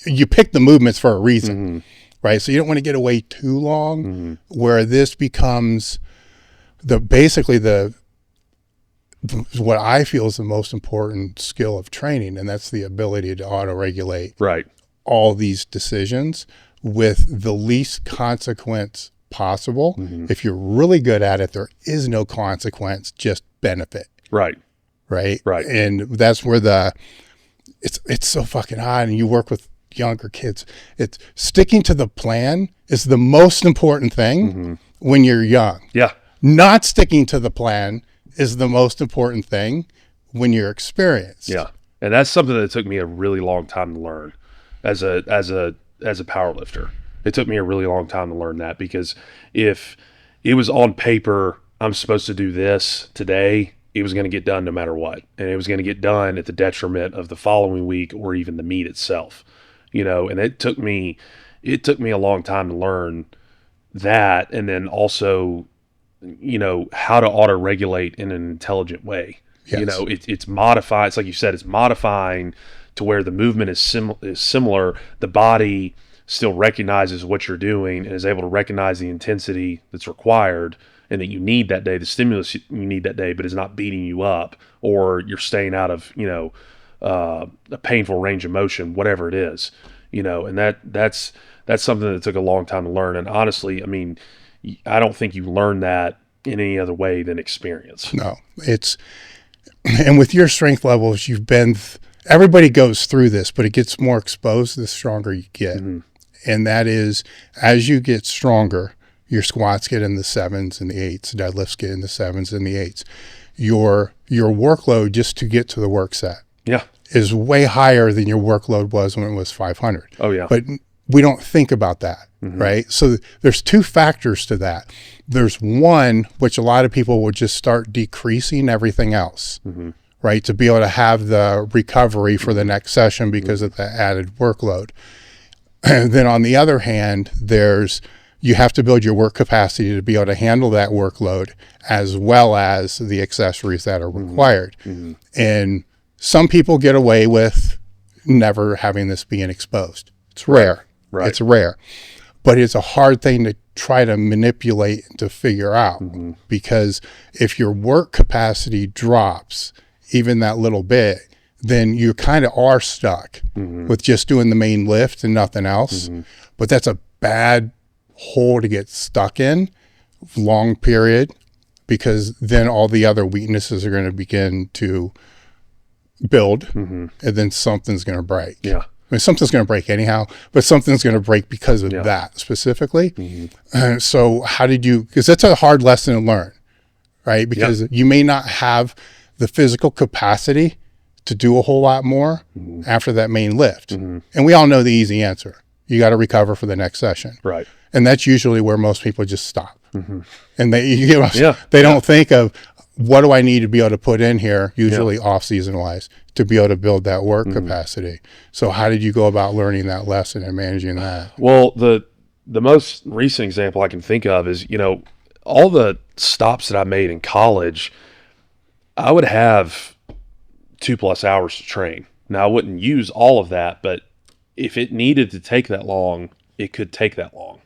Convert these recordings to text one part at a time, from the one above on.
you pick the movements for a reason, right? So you don't want to get away too long where this becomes basically what I feel is the most important skill of training, and that's the ability to auto-regulate all these decisions with the least consequence possible. If you're really good at it, there is no consequence, just benefit. Right. And that's where it's so fucking hard, and you work with younger kids. It's sticking to the plan is the most important thing when you're young. Not sticking to the plan is the most important thing when you're experienced. And that's something that took me a really long time to learn as a power lifter. It took me a really long time to learn that, because if it was on paper, I'm supposed to do this today, it was going to get done no matter what. And it was going to get done at the detriment of the following week or even the meet itself, and it took me a long time to learn that. And then also, how to auto-regulate in an intelligent way. It's modified. It's like you said, it's modifying to where the movement is similar. The body still recognizes what you're doing and is able to recognize the intensity that's required and that you need that day, the stimulus you need that day, but is not beating you up, or you're staying out of, a painful range of motion, whatever it is, and that's something that took a long time to learn. And honestly, I mean, I don't think you learn that in any other way than experience. No, and with your strength levels, everybody goes through this, but it gets more exposed the stronger you get. And that is, as you get stronger, your squats get in the 7s and the 8s, deadlifts get in the 7s and the 8s. Your workload just to get to the work set is way higher than your workload was when it was 500. Oh yeah. But we don't think about that, right? So there's two factors to that. There's one, which a lot of people will just start decreasing everything else, right? To be able to have the recovery for the next session because of the added workload. And then on the other hand, you have to build your work capacity to be able to handle that workload, as well as the accessories that are required. And some people get away with never having this being exposed. It's rare. It's rare. But it's a hard thing to try to manipulate and to figure out, because if your work capacity drops even that little bit, then you kind of are stuck with just doing the main lift and nothing else. But that's a bad hole to get stuck in, long period, because then all the other weaknesses are going to begin to build, and then something's going to break. I mean, something's going to break anyhow, but something's going to break because of that specifically. So how did you, because that's a hard lesson to learn, right? Because you may not have the physical capacity to do a whole lot more after that main lift. And we all know the easy answer. You got to recover for the next session. Right. And that's usually where most people just stop. And they don't think of, what do I need to be able to put in here, usually off-season wise, to be able to build that work capacity. So how did you go about learning that lesson and managing that? Well, the most recent example I can think of is, all the stops that I made in college, I would have 2+ hours to train. Now, I wouldn't use all of that, but if it needed to take that long, it could take that long.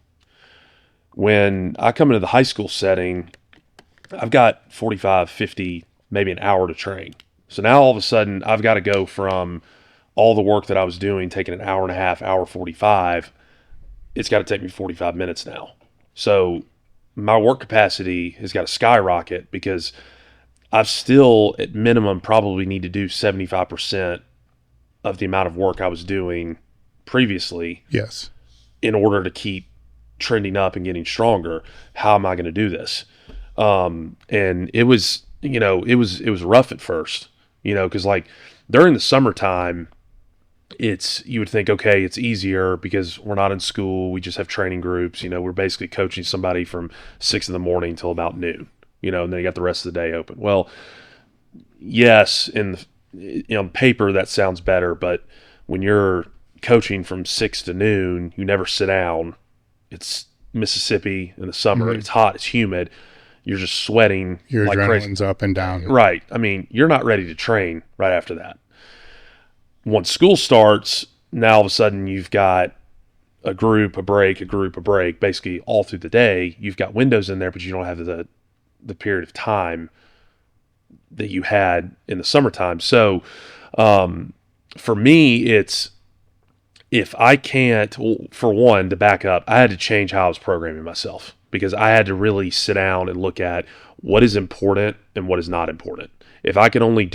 When I come into the high school setting, I've got 45, 50, maybe an hour to train. So now all of a sudden I've got to go from all the work that I was doing, taking an hour and a half, hour 45, it's got to take me 45 minutes now. So my work capacity has got to skyrocket, because I've still, at minimum, probably need to do 75% of the amount of work I was doing previously. Yes. In order to keep trending up and getting stronger. How am I going to do this? And it was, it was rough at first, because like during the summertime, you would think, okay, it's easier because we're not in school. We just have training groups. We're basically coaching somebody from 6 a.m. till about noon, and then you got the rest of the day open. Well, yes, on paper that sounds better, but when you're coaching from 6 to noon, you never sit down. It's Mississippi in the summer. It's hot. It's humid. You're just sweating. Your like adrenaline's crazy. Up and down. Right. I mean, you're not ready to train right after that. Once school starts, now all of a sudden you've got a group, a break, basically all through the day. You've got windows in there, but you don't have the period of time that you had in the summertime. So for me, it's, if I can't, well, for one, to back up, I had to change how I was programming myself, because I had to really sit down and look at what is important and what is not important. If I only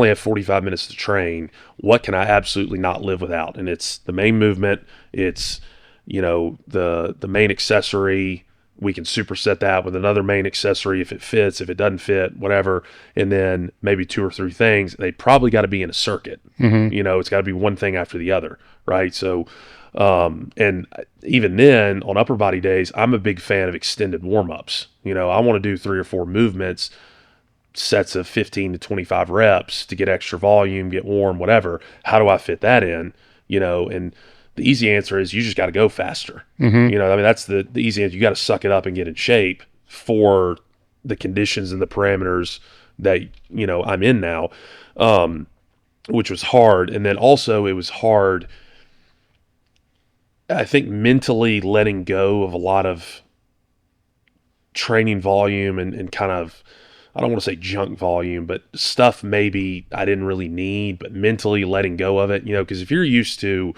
have 45 minutes to train, what can I absolutely not live without? And it's the main movement. It's, the main accessory. We can superset that with another main accessory if it fits, if it doesn't fit, whatever. And then maybe 2 or 3 things. They probably got to be in a circuit. It's got to be one thing after the other, right? So, and even then, on upper body days, I'm a big fan of extended warm-ups. I want to do 3 or 4 movements, sets of 15 to 25 reps to get extra volume, get warm, whatever. How do I fit that in? And the easy answer is you just got to go faster. That's the easy answer. You got to suck it up and get in shape for the conditions and the parameters that, I'm in now, which was hard. And then also it was hard, I think, mentally letting go of a lot of training volume and kind of, I don't want to say junk volume, but stuff maybe I didn't really need, but mentally letting go of it, because if you're used to,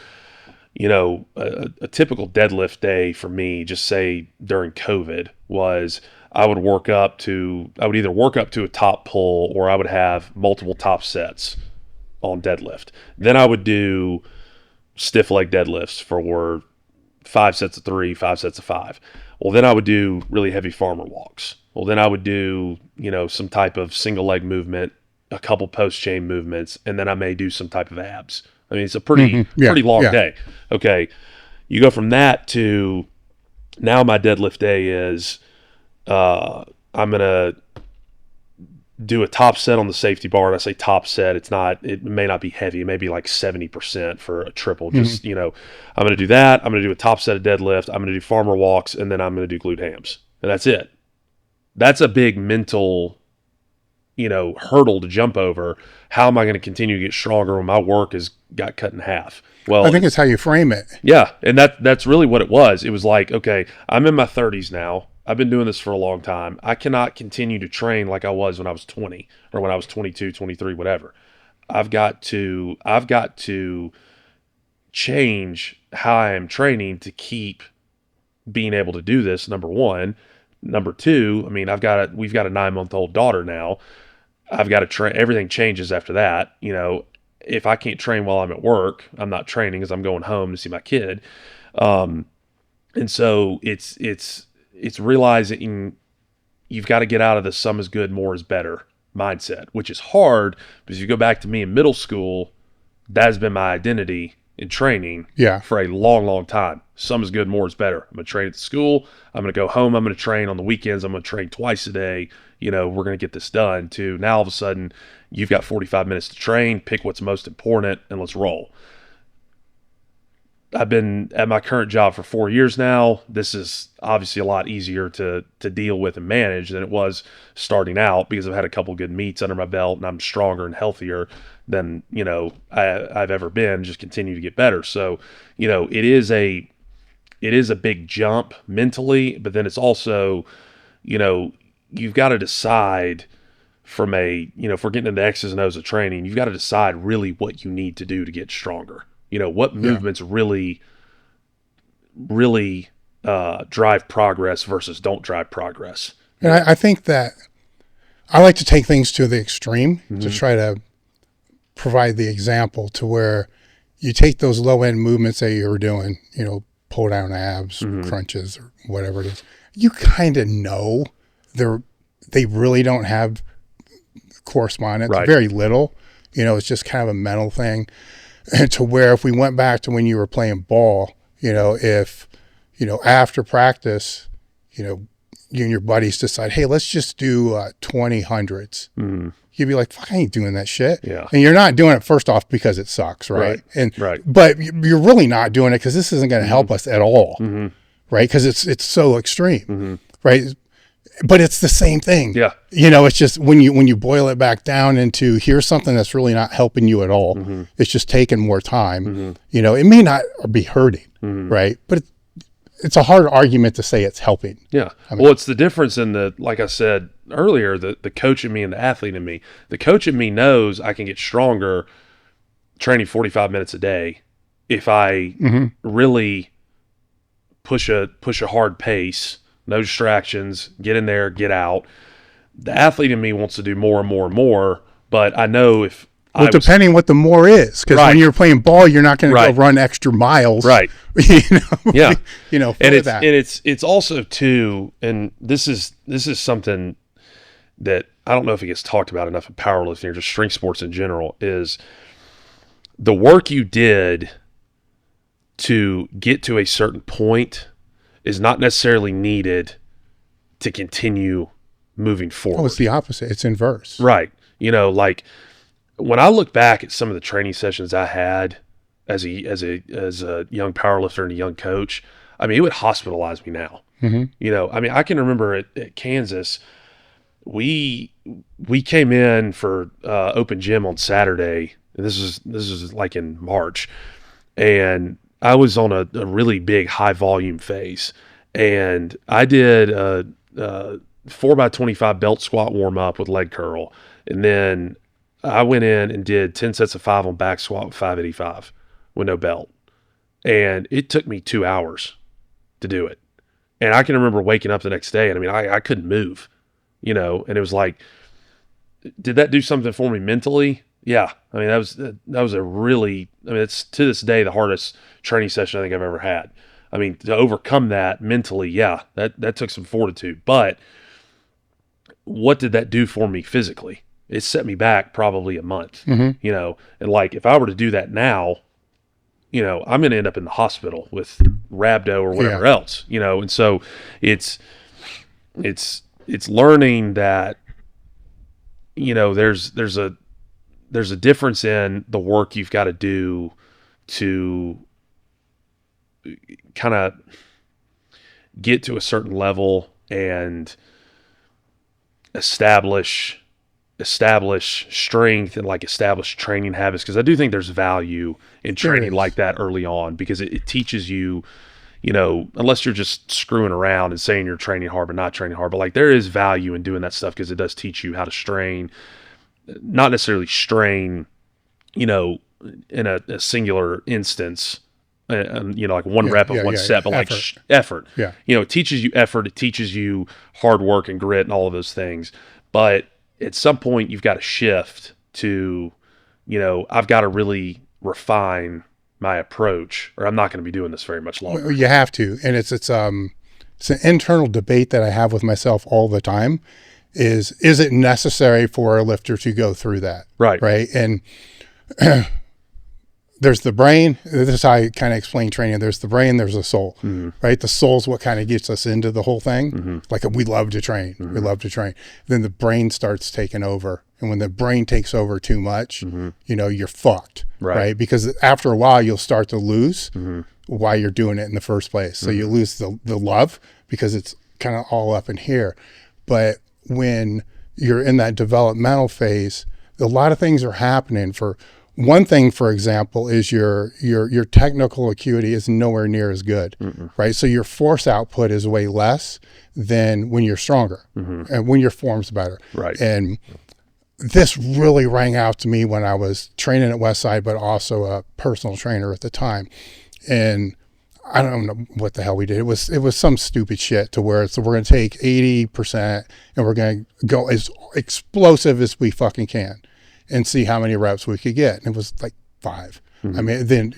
a typical deadlift day for me, just say during COVID, was I would either work up to a top pull, or I would have multiple top sets on deadlift. Then I would do stiff leg deadlifts for 5 sets of 3, 5 sets of 5. Well, then I would do really heavy farmer walks. Well, then I would do, some type of single leg movement, a couple post chain movements, and then I may do some type of abs. I mean, it's a pretty long day. Okay. You go from that to now my deadlift day is, I'm going to do a top set on the safety bar. And I say top set, it may not be heavy. It may be like 70% for a triple. Just, I'm going to do that. I'm going to do a top set of deadlift. I'm going to do farmer walks, and then I'm going to do glute hams. And that's it. That's a big mental, hurdle to jump over. How am I going to continue to get stronger when my work has got cut in half? Well, I think it's how you frame it. Yeah. And that's really what it was. It was like, okay, I'm in my 30s now. I've been doing this for a long time. I cannot continue to train like I was when I was 20 or when I was 22, 23, whatever. I've got to change how I am training to keep being able to do this, number one. Number two, I mean, we've got a 9-month-old daughter now. I've got to train. Everything changes after that. If I can't train while I'm at work, I'm not training because I'm going home to see my kid. And so it's realizing you've got to get out of the some is good, more is better mindset, which is hard because you go back to me in middle school, that has been my identity in training for a long, long time. Some is good, more is better. I'm going to train at the school. I'm going to go home. I'm going to train on the weekends. I'm going to train twice a day. We're going to get this done. To now all of a sudden you've got 45 minutes to train, pick what's most important, and let's roll. I've been at my current job for 4 years now. This is obviously a lot easier to deal with and manage than it was starting out because I've had a couple good meets under my belt and I'm stronger and healthier than, I've ever been, just continue to get better. So, it is a big jump mentally, but then it's also, you've got to decide from if we're getting into X's and O's of training, you've got to decide really what you need to do to get stronger. What movements really drive progress versus don't drive progress. And I think that I like to take things to the extreme to try to provide the example to where you take those low end movements that you're doing, pull down abs, crunches, or whatever it is. You kind of know they really don't have correspondence, very little. It's just kind of a mental thing. And to where if we went back to when you were playing ball, if, after practice, you and your buddies decide, hey, let's just do 20 hundreds. You'd be like, fuck, I ain't doing that shit. Yeah. And you're not doing it first off because it sucks, right? But you're really not doing it because this isn't going to help us at all, right? Because it's so extreme, right? but it's the same thing. Yeah. You know, it's just when you boil it back down into here's something that's really not helping you at all. Mm-hmm. It's just taking more time. Mm-hmm. You know, it may not be hurting, right? But it's a hard argument to say it's helping. Yeah. I mean, well, it's the difference in the, like I said earlier, the coach in me and the athlete in me. The coach in me knows I can get stronger training 45 minutes a day if I really push a hard pace, no distractions, get in there, get out. The athlete in me wants to do more and more and more, but I know if depending what the more is, because when you're playing ball, you're not going to go run extra miles, right? You know, yeah, you know, and it's also too, and this is something that I don't know if it gets talked about enough in powerlifting or just strength sports in general, is the work you did to get to a certain point is not necessarily needed to continue moving forward. Oh, it's the opposite. It's inverse. Right. You know, like when I look back at some of the training sessions I had as a young powerlifter and a young coach, I mean, it would hospitalize me now. Mm-hmm. You know, I mean, I can remember at Kansas, we came in for open gym on Saturday. And this is like in March, and I was on a really big high volume phase, and I did a 4x25 belt squat warm up with leg curl, and then I went in and did 10 sets of 5 on back squat with 585 with no belt, and it took me 2 hours to do it. And I can remember waking up the next day, and I mean I couldn't move, you know, and it was like, did that do something for me mentally? Yeah. I mean, that was a really, I mean, it's to this day the hardest training session I think I've ever had. I mean, to overcome that mentally, yeah, that took some fortitude. But what did that do for me physically? It set me back probably a month, you know, and like if I were to do that now, you know, I'm going to end up in the hospital with rhabdo or whatever else, you know, and so it's learning that, you know, there's a difference in the work you've got to do to kind of get to a certain level and establish strength and like establish training habits. Because I do think there's value in training like that early on, because it teaches you, you know, unless you're just screwing around and saying you're training hard but not training hard, but like there is value in doing that stuff because it does teach you how to strain. Not necessarily strain, you know, in a singular instance, you know, like one rep of one set, but effort. Like effort. Yeah. You know, it teaches you effort. It teaches you hard work and grit and all of those things. But at some point, you've got to shift to, you know, I've got to really refine my approach, or I'm not going to be doing this very much longer. Well, you have to, and it's an internal debate that I have with myself all the time. Is it necessary for a lifter to go through that? Right. And there's the brain. This is how I kind of explain training. There's the brain, there's the soul, right? The soul's what kind of gets us into the whole thing. Like we love to train. We love to train. Then the brain starts taking over. And when the brain takes over too much, you know, you're fucked, right? Because after a while, you'll start to lose why you're doing it in the first place. So you lose the love because it's kind of all up in here. But when you're in that developmental phase, a lot of things are happening. For one thing, for example, is your technical acuity is nowhere near as good, right? So your force output is way less than when you're stronger and when your form's better. Right. And this really rang out to me when I was training at Westside, but also a personal trainer at the time. And I don't know what the hell we did. It was some stupid shit to where we're going to take 80% and we're going to go as explosive as we fucking can and see how many reps we could get. And it was like 5. I mean, then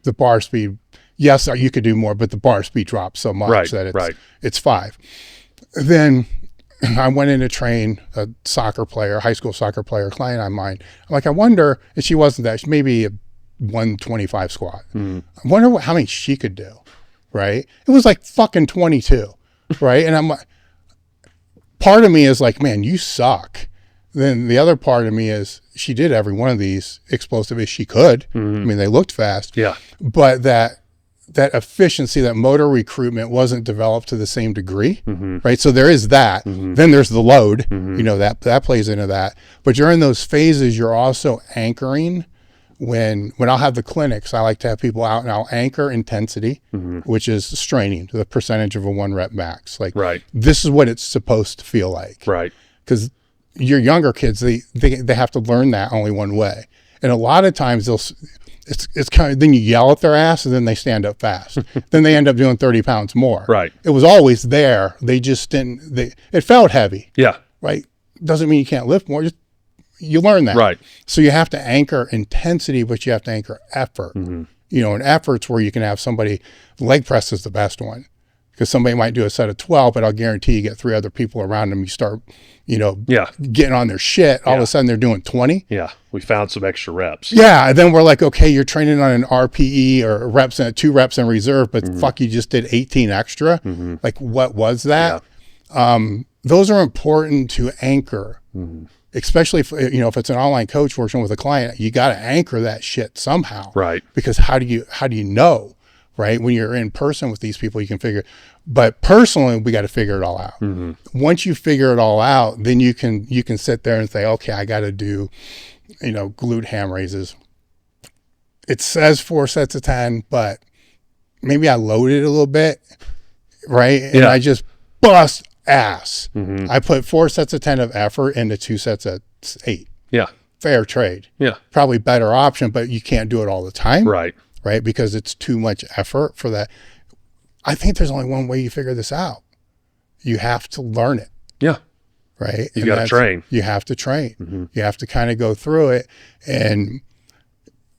the bar speed, yes, you could do more, but the bar speed dropped so much that it's 5. Then I went in to train a soccer player, high school soccer player, client of mine. I'm like, I wonder, and she wasn't that, maybe a 125 squat. I wonder how many she could do, right? It was like fucking 22, right? And I'm like, part of me is like, man, you suck. Then the other part of me is she did every one of these explosive as she could. I mean, they looked fast. Yeah. But that efficiency, that motor recruitment wasn't developed to the same degree, right? So there is that. Then there's the load, you know, that plays into that. But during those phases, you're also anchoring. When I'll have the clinics, I like to have people out and I'll anchor intensity, which is straining, the percentage of a 1 rep max. Like, this is what it's supposed to feel like. Right. Because your younger kids, they have to learn that only one way. And a lot of times it's kind of, then you yell at their ass and then they stand up fast. Then they end up doing 30 pounds more. Right. It was always there. They just didn't, it felt heavy. Yeah. Right. Doesn't mean you can't lift more. Just, you learn that. Right. So you have to anchor intensity, but you have to anchor effort. You know, and effort's where you can have somebody, leg press is the best one. Because somebody might do a set of 12, but I'll guarantee you get 3 other people around them. You start, you know, getting on their shit. All of a sudden they're doing 20. Yeah. We found some extra reps. Yeah. And then we're like, okay, you're training on an RPE or reps and 2 reps in reserve, but fuck, you just did 18 extra. Like, what was that? Those are important to anchor. Especially if, you know, if it's an online coach working with a client, you got to anchor that shit somehow. Right. Because how do you know? Right? When you're in person with these people, you can figure, but personally, we got to figure it all out. Once you figure it all out, then you can sit there and say, okay, I got to do, you know, glute ham raises. It says 4 sets of 10, but maybe I load it a little bit. Right. And I just bust ass. I put 4 sets of 10 of effort into 2 sets of 8. Yeah. Fair trade. Yeah. Probably better option, but you can't do it all the time. Right. Right? Because it's too much effort for that. I think there's only one way you figure this out. You have to learn it. Yeah. Right? You got to train. You have to train. You have to kind of go through it. And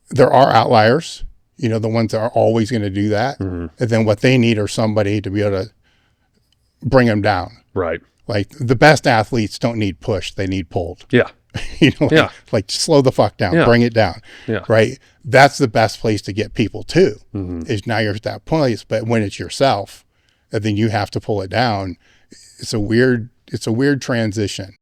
there are outliers, you know, the ones that are always going to do that. And then what they need are somebody to be able to bring them down. Right. Like, the best athletes don't need pushed. They need pulled. Yeah. You know, like slow the fuck down, bring it down. Yeah. Right. That's the best place to get people to, is now you're at that place. But when it's yourself, and then you have to pull it down, it's a weird transition.